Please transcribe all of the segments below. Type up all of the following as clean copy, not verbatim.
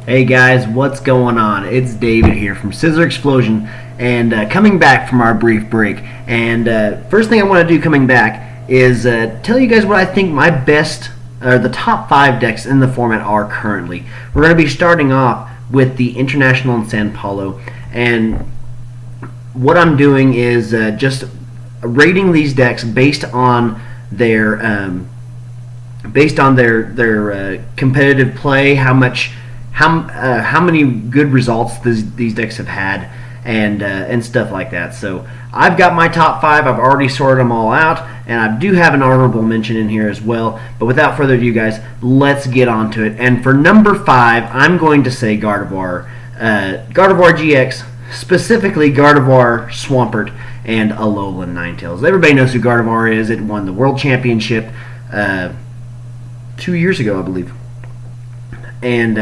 Hey guys, what's going on? It's David here from Scizorxphlosion, and coming back from our brief break. And first thing I want to do coming back is tell you guys what I think my best, or the top 5 decks in the format are currently. We're going to be starting off with the International in San Paulo, and what I'm doing is just rating these decks based on their competitive play, how many good results these decks have had, and stuff like that. So I've got my top 5. I've already sorted them all out, and I do have an honorable mention in here as well. But without further ado, guys, let's get on to it. And for number 5, I'm going to say Gardevoir. Gardevoir GX, specifically Gardevoir Swampert and Alolan Ninetales. Everybody knows who Gardevoir is. It won the World Championship 2 years ago, I believe. And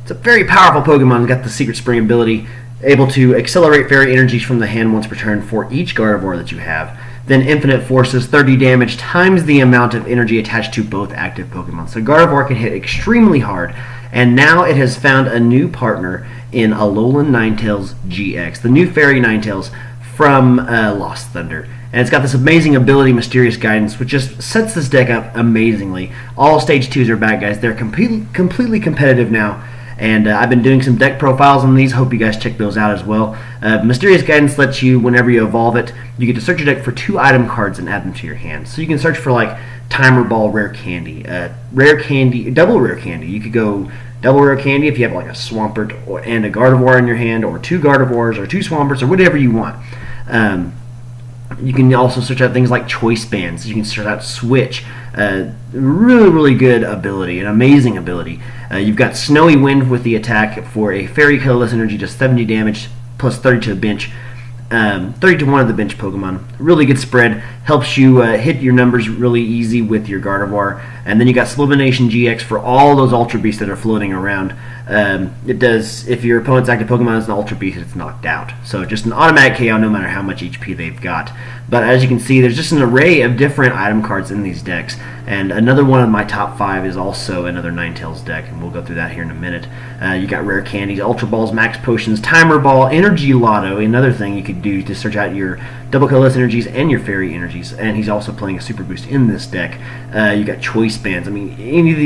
it's a very powerful Pokemon. It's got the Secret Spring ability, able to accelerate fairy energies from the hand once per turn for each Gardevoir that you have. Then Infinite Forces, 30 damage times the amount of energy attached to both active Pokemon. So Gardevoir can hit extremely hard, and now it has found a new partner in Alolan Ninetales GX, the new Fairy Ninetales from Lost Thunder. And it's got this amazing ability, Mysterious Guidance, which just sets this deck up amazingly. All Stage 2s are back, guys. They're completely competitive now. And I've been doing some deck profiles on these. Hope you guys check those out as well. Mysterious Guidance lets you, whenever you evolve it, you get to search your deck for 2 item cards and add them to your hand. So you can search for like Timer Ball, Rare Candy, Double Rare Candy. You could go Double Rare Candy if you have like a Swampert and a Gardevoir in your hand, or 2 Gardevoirs or 2 Swamperts, or whatever you want. You can also search out things like Choice Bands. You can search out Switch. Really good ability, an amazing ability. You've got Snowy Wind with the attack for a Fairy Colorless Energy, just 70 damage, plus 30 to the bench. 30 to one of the bench Pokemon. Really good spread. Helps you hit your numbers really easy with your Gardevoir. And then you got Sublimination GX for all those Ultra Beasts that are floating around. It does, if your opponent's active Pokemon is an Ultra Beast, it's knocked out. So just an automatic KO no matter how much HP they've got. But as you can see, there's just an array of different item cards in these decks. And another one of my top 5 is also another Ninetales deck, and we'll go through that here in a minute. You got Rare Candies, Ultra Balls, Max Potions, Timer Ball, Energy Lotto, another thing you could do to search out your Double Colorless Energies and your Fairy Energies. And he's also playing a Super Boost in this deck. You got Choice Bands. I mean, any of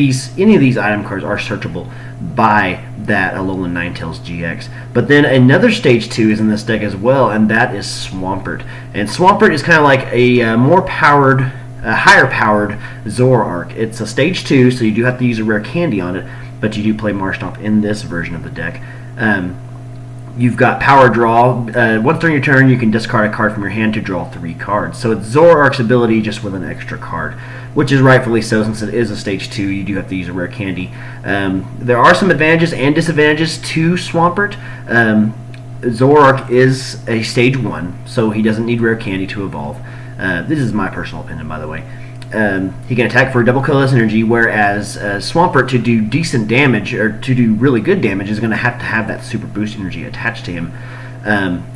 these item cards are searchable by that Alolan Ninetales GX. But then another Stage 2 is in this deck as well, and that is Swampert. And Swampert is kind of like a higher powered Zoroark. It's a Stage 2, so you do have to use a Rare Candy on it, but you do play Marshtomp in this version of the deck. You've got Power Draw. Once during your turn, you can discard a card from your hand to draw 3 cards. So it's Zoroark's ability just with an extra card, which is rightfully so since it is a Stage 2. You do have to use a Rare Candy. There are some advantages and disadvantages to Swampert. Zoroark is a Stage 1, so he doesn't need Rare Candy to evolve. This is my personal opinion, by the way. He can attack for double colorless energy, whereas Swampert, to do decent damage, or to do really good damage, is going to have that super boost energy attached to him.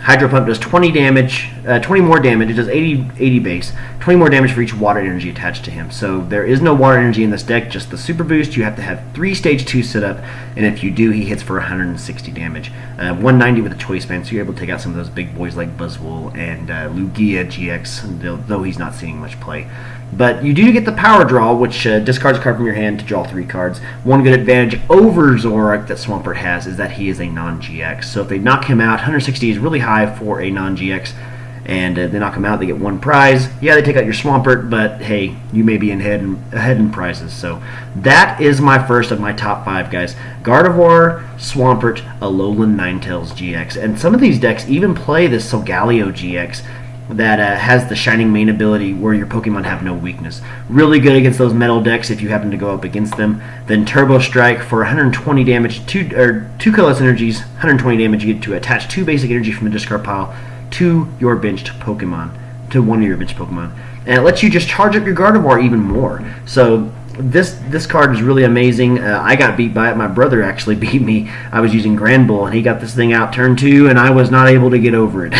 Hydro Pump does 20 damage, 20 more damage. It does 80 base, 20 more damage for each water energy attached to him. So there is no water energy in this deck, just the super boost. You have to have 3 Stage 2 set up, and if you do, he hits for 160 damage. 190 with a Choice Band, so you're able to take out some of those big boys like Buzzwole and Lugia GX, though he's not seeing much play. But you do get the Power Draw, which discards a card from your hand to draw 3 cards. One good advantage over Zoroark that Swampert has is that he is a non-GX. So if they knock him out, 160 is really high for a non-GX, and they knock him out, they get 1 prize. Yeah, they take out your Swampert, but hey, you may be ahead in prizes. So that is my first of my top 5, guys. Gardevoir, Swampert, Alolan Ninetales GX. And some of these decks even play this Solgaleo GX, that has the Shining Mane ability where your Pokemon have no weakness. Really good against those metal decks if you happen to go up against them. Then Turbo Strike for 120 damage, 2 colorless energies, 120 damage. You get to attach 2 basic energy from the discard pile to your benched Pokemon, to one of your benched Pokemon. And it lets you just charge up your Gardevoir even more. So this card is really amazing. I got beat by it. My brother actually beat me. I was using Granbull, and he got this thing out turn 2, and I was not able to get over it.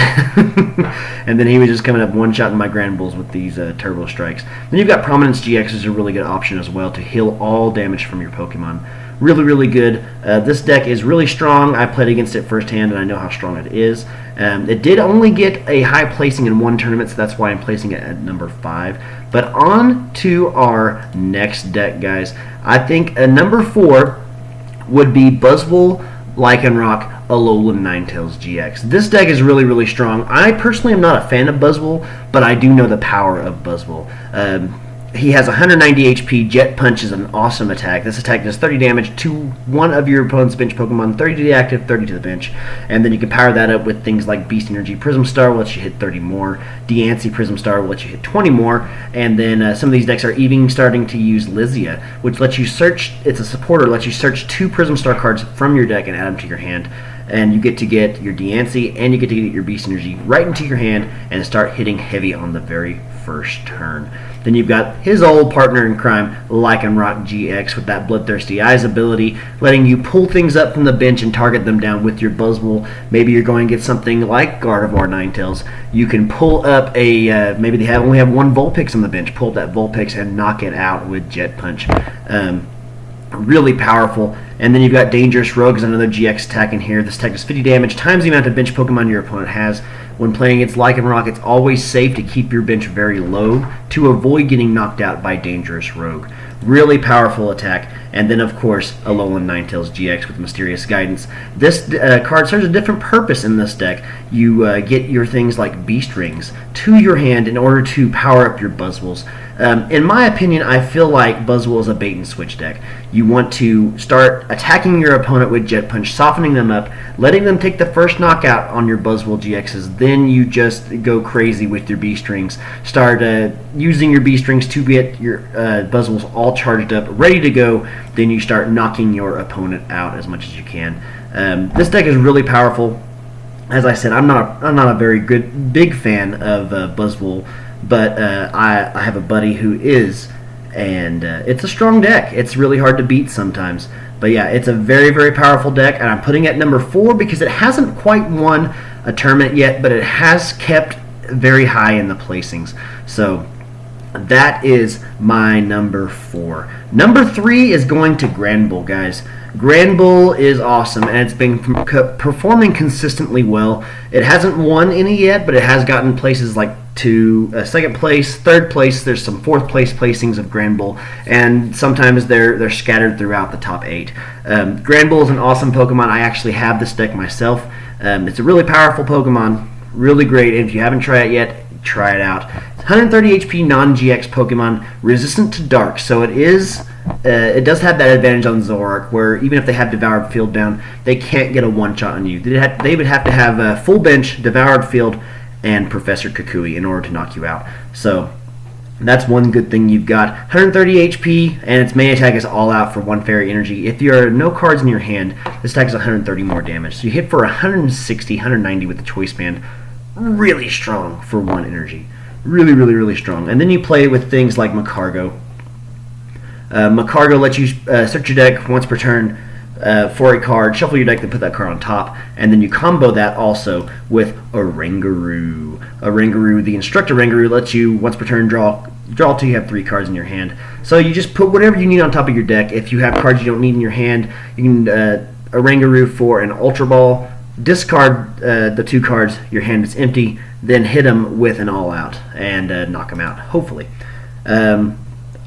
And then he was just coming up one-shotting my Granbulls with these Turbo Strikes. Then you've got Prominence GX is a really good option as well to heal all damage from your Pokemon. really, really good. This deck is really strong. I played against it firsthand, and I know how strong it is. It did only get a high placing in one tournament, so that's why I'm placing it at number 5. But on to our next deck, guys. I think number 4 would be Buzzwole, Lycanroc, Alolan Ninetales GX. This deck is really, really strong. I personally am not a fan of Buzzwole, but I do know the power of Buzzwole. He has 190 HP. Jet Punch is an awesome attack. This attack does 30 damage to one of your opponent's bench Pokemon, 30 to the active, 30 to the bench. And then you can power that up with things like Beast Energy Prism Star, will let you hit 30 more. Diancie Prism Star will let you hit 20 more. And then some of these decks are even starting to use Lizia, which lets you search, it's a supporter, lets you search 2 Prism Star cards from your deck and add them to your hand. And you get to get your Diancie and you get to get your Beast Energy right into your hand and start hitting heavy on the very first turn. Then you've got his old partner in crime, Lycanroc GX, with that Bloodthirsty Eyes ability, letting you pull things up from the bench and target them down with your Buzzwole. Maybe you're going to get something like Gardevoir Ninetales. You can pull up a, maybe they only have one Vulpix on the bench, pull up that Vulpix and knock it out with Jet Punch. Really powerful. And then you've got Dangerous Rogue as another GX attack in here. This attack does 50 damage times the amount of bench Pokemon your opponent has. When playing against Lycanroc, it's always safe to keep your bench very low to avoid getting knocked out by Dangerous Rogue. Really powerful attack. And then, of course, Alolan Ninetales GX with Mysterious Guidance. This card serves a different purpose in this deck. You get your things like Beast Rings to your hand in order to power up your Buzzwoles. In my opinion, I feel like Buzzwole is a bait and switch deck. You want to start attacking your opponent with Jet Punch, softening them up, letting them take the first knockout on your Buzzwole GXs. Then you just go crazy with your Beast Rings. Start using your Beast Rings to get your Buzzwoles all charged up, ready to go. Then you start knocking your opponent out as much as you can. This deck is really powerful. As I said, I'm not a very big fan of Buzzwole, but I have a buddy who is, and it's a strong deck. It's really hard to beat sometimes. But yeah, it's a very, very powerful deck, and I'm putting it at number 4 because it hasn't quite won a tournament yet, but it has kept very high in the placings. So that is my number 4. Number 3 is going to Granbull, guys. Granbull is awesome, and it's been performing consistently well. It hasn't won any yet, but it has gotten places like to second place, third place. There's some fourth place placings of Granbull, and sometimes they're scattered throughout the top 8. Granbull is an awesome Pokemon. I actually have this deck myself. It's a really powerful Pokemon, really great. And if you haven't tried it yet, try it out. 130 HP non-GX Pokemon, resistant to Dark, so it does have that advantage on Zoroark, where even if they have Devoured Field down, they can't get a one-shot on you. They would have to have a full bench, Devoured Field, and Professor Kukui in order to knock you out. So that's one good thing you've got. 130 HP, and its main attack is All Out for 1 Fairy Energy. If you are no cards in your hand, this attack is 130 more damage. So you hit for 160, 190 with the Choice Band. Really strong for 1 energy. Really, really, really strong. And then you play with things like Macargo. Macargo lets you search your deck once per turn for a card, shuffle your deck, then put that card on top, and then you combo that also with Oranguru. The Instructor Oranguru lets you once per turn draw till you have 3 cards in your hand. So you just put whatever you need on top of your deck. If you have cards you don't need in your hand, you can Oranguru for an Ultra Ball. Discard the 2 cards, your hand is empty, then hit them with an All Out and knock them out, hopefully.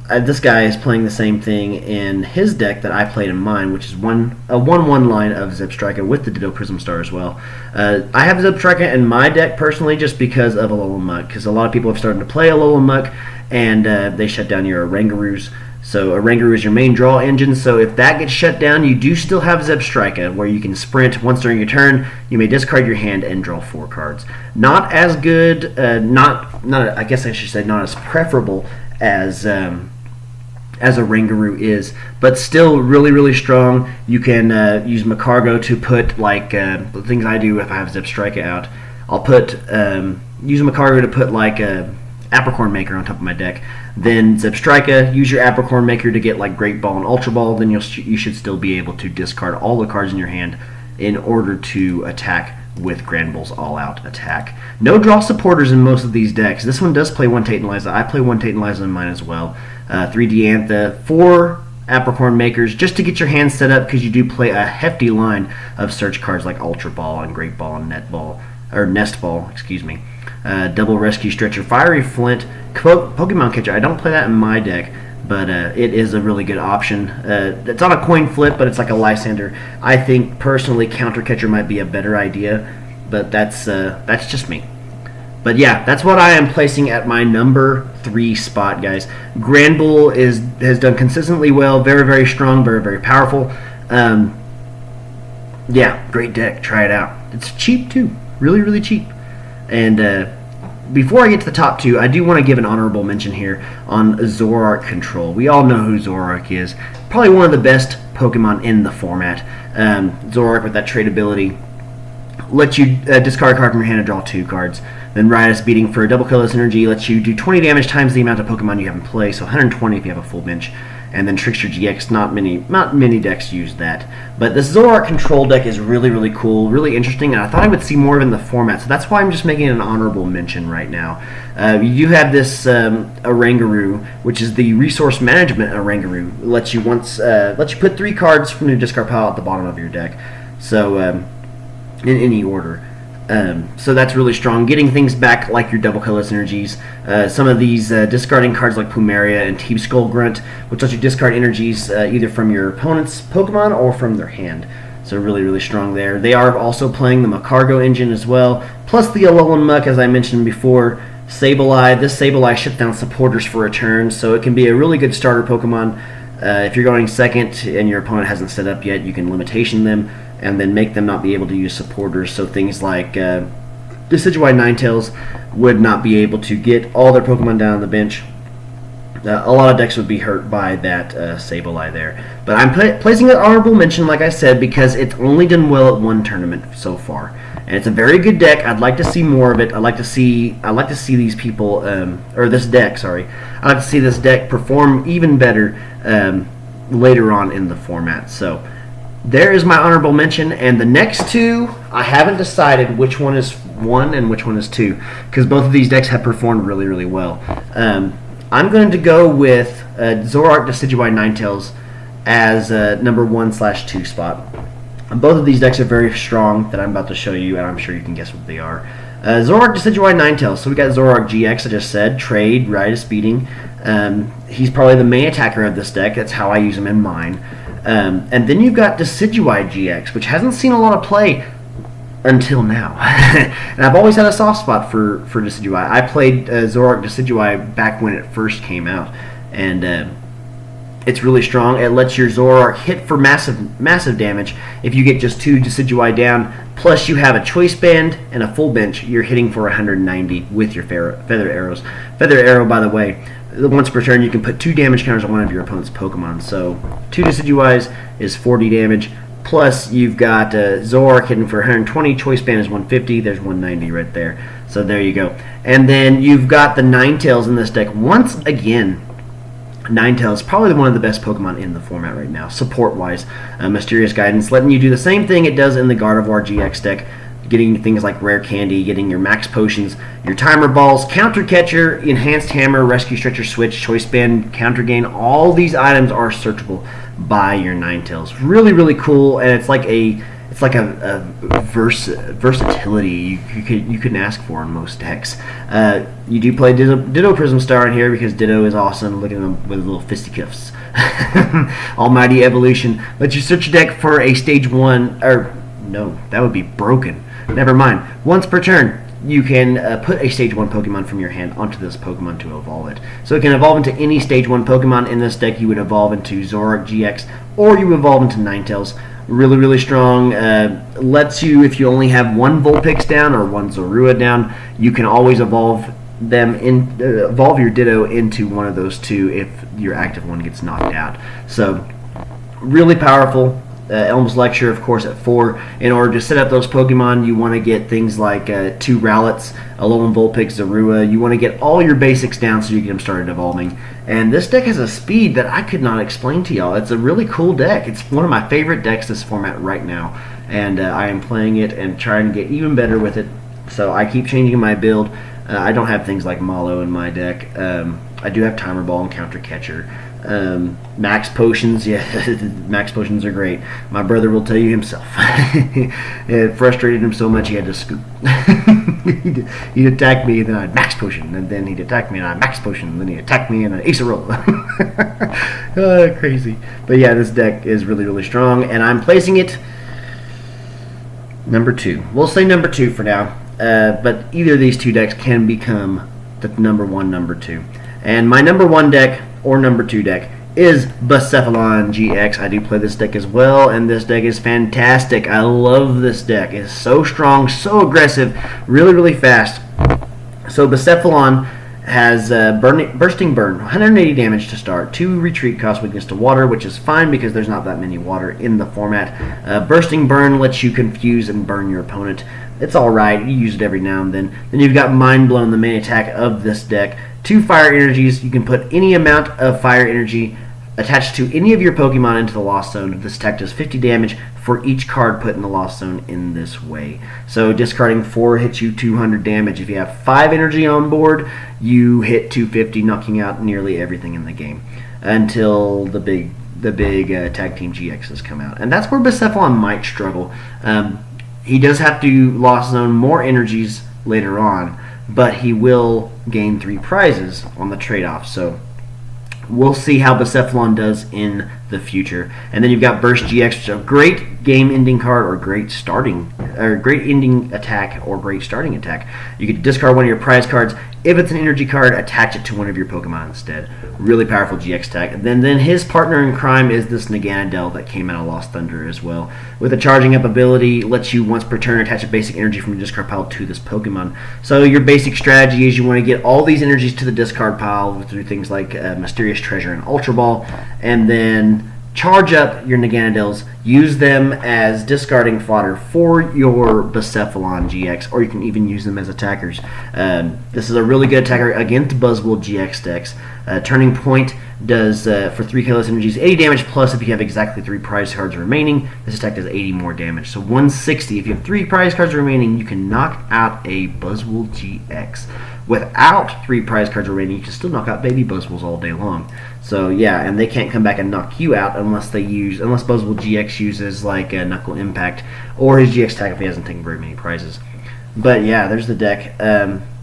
This guy is playing the same thing in his deck that I played in mine, which is a 1/1 line of Zebstrika with the Ditto Prism Star as well. I have Zebstrika in my deck personally just because of Alolan Muck, because a lot of people have started to play Alolan Muck, and they shut down your Orangurus. So Oranguru is your main draw engine, so if that gets shut down, you do still have Zebstrika, where you can sprint once during your turn. You may discard your hand and draw 4 cards. Not as good, I guess I should say not as preferable as Oranguru is, but still really, really strong. You can use Macargo to put, like, the things I do if I have Zebstrika out. I'll use Macargo to put, like, Apricorn Maker on top of my deck. Then Zebstrika, use your Apricorn Maker to get like Great Ball and Ultra Ball. Then you should still be able to discard all the cards in your hand in order to attack with Granbull's All Out attack. No draw supporters in most of these decks. This one does play 1 Tantaliza. I play 1 Tantaliza in mine as well. 3 Diantha, 4 Apricorn Makers, just to get your hand set up, because you do play a hefty line of search cards like Ultra Ball and Great Ball and Nest Ball, excuse me. Double Rescue Stretcher, Fiery Flint, Pokemon Catcher. I don't play that in my deck, but it is a really good option. It's on a coin flip, but it's like a Lysander. I think personally Counter Catcher might be a better idea, but that's just me. But yeah, that's what I am placing at my number 3 spot, guys. Granbull has done consistently well, very, very strong, very, very powerful. Yeah, great deck. Try it out. It's cheap too, really, really cheap. And before I get to the top 2, I do want to give an honorable mention here on Zoroark Control. We all know who Zoroark is. Probably one of the best Pokemon in the format. Zoroark with that trait ability lets you discard a card from your hand and draw 2 cards. Then Riotous Beating for a double colorless energy lets you do 20 damage times the amount of Pokemon you have in play, so 120 if you have a full bench. And then Trickster GX, not many decks use that. But this Zoroark Control deck is really, really cool, really interesting, and I thought I would see more of it in the format, so that's why I'm just making an honorable mention right now. You do have this Oranguru, which is the Resource Management Oranguru. It lets you put 3 cards from your discard pile at the bottom of your deck, so in any order. So that's really strong. Getting things back like your double colorless energies. Some of these discarding cards like Plumeria and Team Skull Grunt, which lets you discard energies either from your opponent's Pokemon or from their hand. So really, really strong there. They are also playing the Macargo engine as well, plus the Alolan Muck, as I mentioned before. Sableye. This Sableye shuts down supporters for a turn, so it can be a really good starter Pokemon. If you're going second and your opponent hasn't set up yet, you can limitation them and then make them not be able to use supporters. So things like Decidueye Ninetales would not be able to get all their Pokemon down on the bench. A lot of decks would be hurt by that Sableye there. But I'm placing an honorable mention, like I said, because it's only done well at one tournament so far, and it's a very good deck. I'd like to see more of it. I'd like to see these people, or this deck. Sorry, I'd like to see this deck perform even better later on in the format. So there is my honorable mention, and the next 2, I haven't decided which one is 1 and which one is 2, because both of these decks have performed really, really well. I'm going to go with Zoroark Decidueye Ninetales as number 1/2 spot. Both of these decks are very strong that I'm about to show you, and I'm sure you can guess what they are. Zoroark Decidueye Ninetales. So we got Zoroark GX, I just said, Trade, Riotous Beating. He's probably the main attacker of this deck. That's how I use him in mine. And then you've got Decidueye GX, which hasn't seen a lot of play until now. And I've always had a soft spot for Decidueye. I played Zoroark Decidueye back when it first came out, and it's really strong. It lets your Zoroark hit for massive damage if you get just 2 Decidueye down, plus you have a Choice Band and a full bench. You're hitting for 190 with your Feather Arrows. Feather Arrow, by the way, once per turn you can put 2 damage counters on one of your opponent's Pokemon. So 2 Decidueyes is 40 damage. Plus, you've got Zoroark hitting for 120. Choice Band is 150. There's 190 right there. So there you go. And then you've got the Ninetales in this deck. Once again, Ninetales probably one of the best Pokemon in the format right now, support-wise. Mysterious Guidance, letting you do the same thing it does in the Gardevoir GX deck. Getting things like Rare Candy, getting your Max Potions, your Timer Balls, Counter Catcher, Enhanced Hammer, Rescue Stretcher Switch, Choice Band, Counter Gain. All these items are searchable by your Ninetales. Really, really cool, and it's like a versatility you couldn't ask for in most decks. You do play Ditto Prism Star in here because Ditto is awesome. Look at him with little fisticuffs. Almighty Evolution. Let you search your deck for a stage 1, or no, that would be broken. Never mind. Once per turn, you can put a stage 1 Pokemon from your hand onto this Pokemon to evolve it. So it can evolve into any stage 1 Pokemon. In this deck, you would evolve into Zoroark GX, or you evolve into Ninetales. Really, really strong. Lets you, if you only have 1 Vulpix down or 1 Zorua down, you can always evolve your Ditto into one of those 2 if your active one gets knocked out. So, really powerful. Elm's Lecture, of course, at 4. In order to set up those Pokemon, you want to get things like 2 Rowlets, Alolan Vulpix, Zorua. You want to get all your basics down so you get them started evolving. And this deck has a speed that I could not explain to y'all. It's a really cool deck. It's one of my favorite decks this format right now. And I am playing it and trying to get even better with it. So I keep changing my build. I don't have things like Malo in my deck. I do have Timer Ball and Counter Catcher. Max potions, yeah, max potions are great. My brother will tell you himself. It frustrated him so much he had to scoop. He'd attack me, and then I'd max potion, and then he'd attack me, and I'd max potion, and then he'd attack me, and I'd ace a roll. Crazy. But yeah, this deck is really, really strong, and I'm placing it number 2. We'll say number 2 for now, but either of these two decks can become the number 1, number 2. And my number 1 deck or number 2 deck is Scizorxphlosion GX. I do play this deck as well, and this deck is fantastic. I love this deck. It's so strong, so aggressive, really, really fast. So Scizorxphlosion has Bursting Burn, 180 damage to start, 2 retreat cost weakness to water, which is fine because there's not that many water in the format. Bursting Burn lets you confuse and burn your opponent. It's alright, you use it every now and then. Then you've got Mind Blown, the main attack of this deck. 2 fire energies. You can put any amount of fire energy attached to any of your Pokemon into the Lost Zone. This attack does 50 damage for each card put in the Lost Zone in this way. So discarding 4 hits you 200 damage. If you have 5 energy on board, you hit 250, knocking out nearly everything in the game until the big Tag Team GXs come out. And that's where Scizorxphlosion might struggle. He does have to Lost Zone more energies later on, but he will gain 3 prizes on the trade-off. So we'll see how Scizorxphlosion does in the future. And then you've got Burst GX, which is a great game-ending card, or great ending attack, or great starting attack. You can discard one of your prize cards. If it's an energy card, attach it to one of your Pokemon instead. Really powerful GX attack. And then his partner in crime is this Naganadel that came out of Lost Thunder as well. With a charging up ability, lets you once per turn attach a basic energy from your discard pile to this Pokemon. So your basic strategy is you want to get all these energies to the discard pile through things like Mysterious Treasure and Ultra Ball, and then charge up your Naganadels, use them as discarding fodder for your Scizorxphlosion GX, or you can even use them as attackers. This is a really good attacker against Buzzwole GX decks. Turning Point does, for 3 colorless energies, 80 damage, plus if you have exactly 3 prize cards remaining, this attack does 80 more damage. So 160. If you have 3 prize cards remaining, you can knock out a Buzzwole GX. Without 3 prize cards remaining, you can still knock out baby Buzzwoles all day long. So yeah, and they can't come back and knock you out unless Buzzwole GX uses like a Knuckle Impact or his GX attack if he hasn't taken very many prizes. But yeah, there's the deck.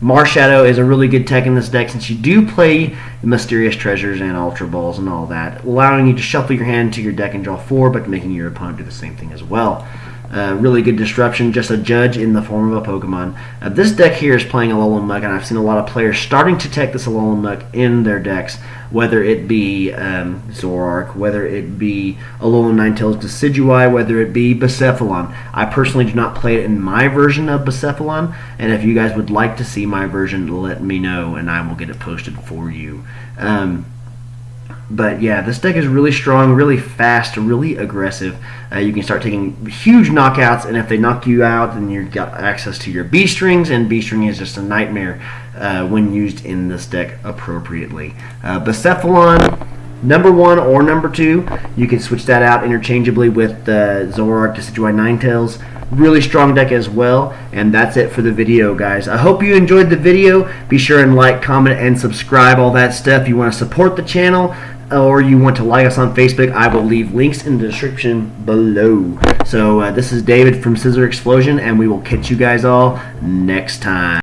Marshadow is a really good tech in this deck since you do play Mysterious Treasures and Ultra Balls and all that, allowing you to shuffle your hand to your deck and draw 4, but making your opponent do the same thing as well. Really good disruption, just a judge in the form of a Pokemon. This deck here is playing Alolan Muck, and I've seen a lot of players starting to tech this Alolan Muck in their decks, whether it be Zoroark, whether it be Alolan Ninetales Decidueye, whether it be Scizorxphlosion. I personally do not play it in my version of Scizorxphlosion, and if you guys would like to see my version, let me know, and I will get it posted for you. But yeah, this deck is really strong, really fast, really aggressive. You can start taking huge knockouts, and if they knock you out, then you've got access to your B-Strings, and B-String is just a nightmare when used in this deck appropriately. Scizorxphlosion, number 1 or number 2, you can switch that out interchangeably with Zoroark, Decidueye, Ninetales. Really strong deck as well. And that's it for the video, guys. I hope you enjoyed the video. Be sure and like, comment, and subscribe, all that stuff. You want to support the channel, or you want to like us on Facebook, I will leave links in the description below. So this is David from Scizorxphlosion, and we will catch you guys all next time.